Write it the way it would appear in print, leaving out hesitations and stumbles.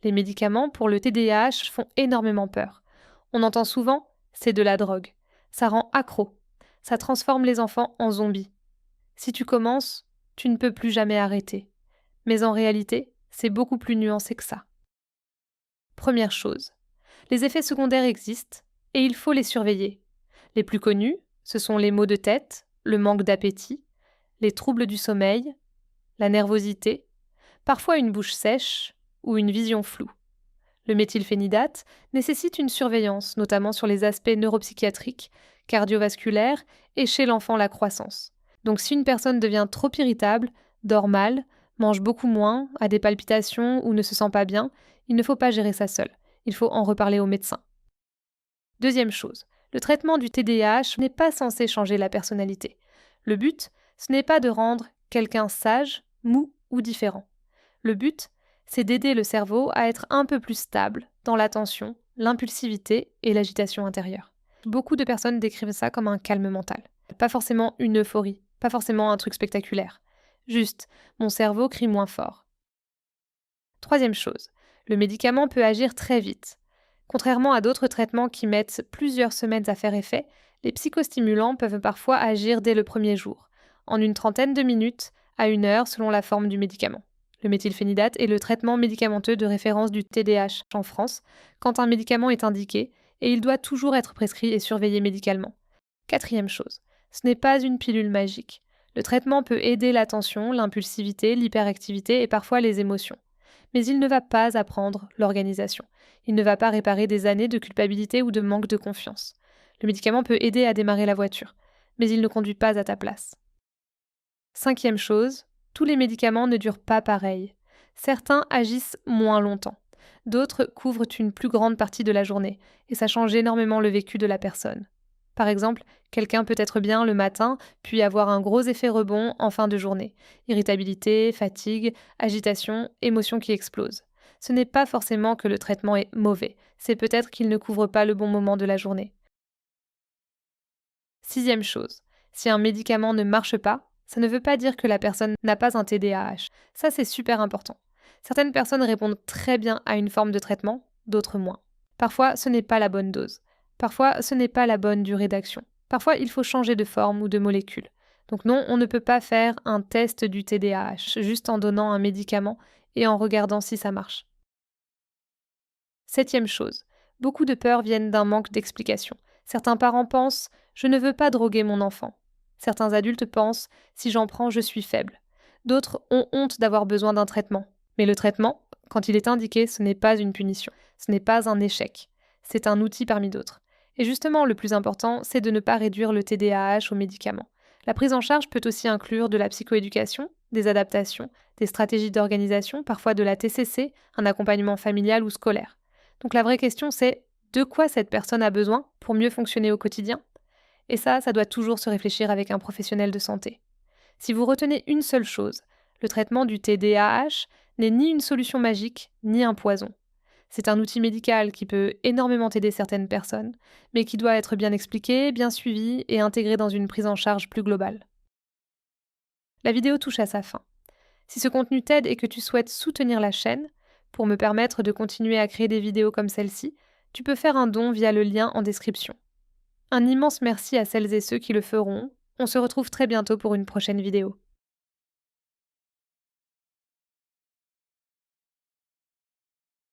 Les médicaments pour le TDAH font énormément peur. On entend souvent « c'est de la drogue ». Ça rend accro. Ça transforme les enfants en zombies. Si tu commences, tu ne peux plus jamais arrêter. Mais en réalité, c'est beaucoup plus nuancé que ça. Première chose, les effets secondaires existent et il faut les surveiller. Les plus connus, ce sont les maux de tête, le manque d'appétit, les troubles du sommeil, la nervosité, parfois une bouche sèche ou une vision floue. Le méthylphénidate nécessite une surveillance, notamment sur les aspects neuropsychiatriques, cardiovasculaires et chez l'enfant la croissance. Donc si une personne devient trop irritable, dort mal, mange beaucoup moins, a des palpitations ou ne se sent pas bien, il ne faut pas gérer ça seul. Il faut en reparler au médecin. Deuxième chose, le traitement du TDAH n'est pas censé changer la personnalité. Le but, ce n'est pas de rendre quelqu'un sage, mou ou différent. Le but, c'est d'aider le cerveau à être un peu plus stable dans l'attention, l'impulsivité et l'agitation intérieure. Beaucoup de personnes décrivent ça comme un calme mental. Pas forcément une euphorie, pas forcément un truc spectaculaire. Juste, mon cerveau crie moins fort. Troisième chose, le médicament peut agir très vite. Contrairement à d'autres traitements qui mettent plusieurs semaines à faire effet, les psychostimulants peuvent parfois agir dès le premier jour, en une trentaine de minutes à 1 heure selon la forme du médicament. Le méthylphénidate est le traitement médicamenteux de référence du TDAH en France quand un médicament est indiqué et il doit toujours être prescrit et surveillé médicalement. Quatrième chose, ce n'est pas une pilule magique. Le traitement peut aider l'attention, l'impulsivité, l'hyperactivité et parfois les émotions. Mais il ne va pas apprendre l'organisation. Il ne va pas réparer des années de culpabilité ou de manque de confiance. Le médicament peut aider à démarrer la voiture, mais il ne conduit pas à ta place. Cinquième chose, tous les médicaments ne durent pas pareil. Certains agissent moins longtemps. D'autres couvrent une plus grande partie de la journée, et ça change énormément le vécu de la personne. Par exemple, quelqu'un peut être bien le matin, puis avoir un gros effet rebond en fin de journée. Irritabilité, fatigue, agitation, émotions qui explosent. Ce n'est pas forcément que le traitement est mauvais, c'est peut-être qu'il ne couvre pas le bon moment de la journée. Sixième chose, si un médicament ne marche pas, ça ne veut pas dire que la personne n'a pas un TDAH. Ça, c'est super important. Certaines personnes répondent très bien à une forme de traitement, d'autres moins. Parfois, ce n'est pas la bonne dose. Parfois, ce n'est pas la bonne durée d'action. Parfois, il faut changer de forme ou de molécule. Donc non, on ne peut pas faire un test du TDAH juste en donnant un médicament et en regardant si ça marche. Septième chose, beaucoup de peurs viennent d'un manque d'explication. Certains parents pensent « je ne veux pas droguer mon enfant ». Certains adultes pensent « si j'en prends, je suis faible ». D'autres ont honte d'avoir besoin d'un traitement. Mais le traitement, quand il est indiqué, ce n'est pas une punition, ce n'est pas un échec. C'est un outil parmi d'autres. Et justement, le plus important, c'est de ne pas réduire le TDAH aux médicaments. La prise en charge peut aussi inclure de la psychoéducation, des adaptations, des stratégies d'organisation, parfois de la TCC, un accompagnement familial ou scolaire. Donc la vraie question, c'est de quoi cette personne a besoin pour mieux fonctionner au quotidien ? Et ça doit toujours se réfléchir avec un professionnel de santé. Si vous retenez une seule chose, le traitement du TDAH n'est ni une solution magique, ni un poison. C'est un outil médical qui peut énormément aider certaines personnes, mais qui doit être bien expliqué, bien suivi et intégré dans une prise en charge plus globale. La vidéo touche à sa fin. Si ce contenu t'aide et que tu souhaites soutenir la chaîne, pour me permettre de continuer à créer des vidéos comme celle-ci, tu peux faire un don via le lien en description. Un immense merci à celles et ceux qui le feront. On se retrouve très bientôt pour une prochaine vidéo.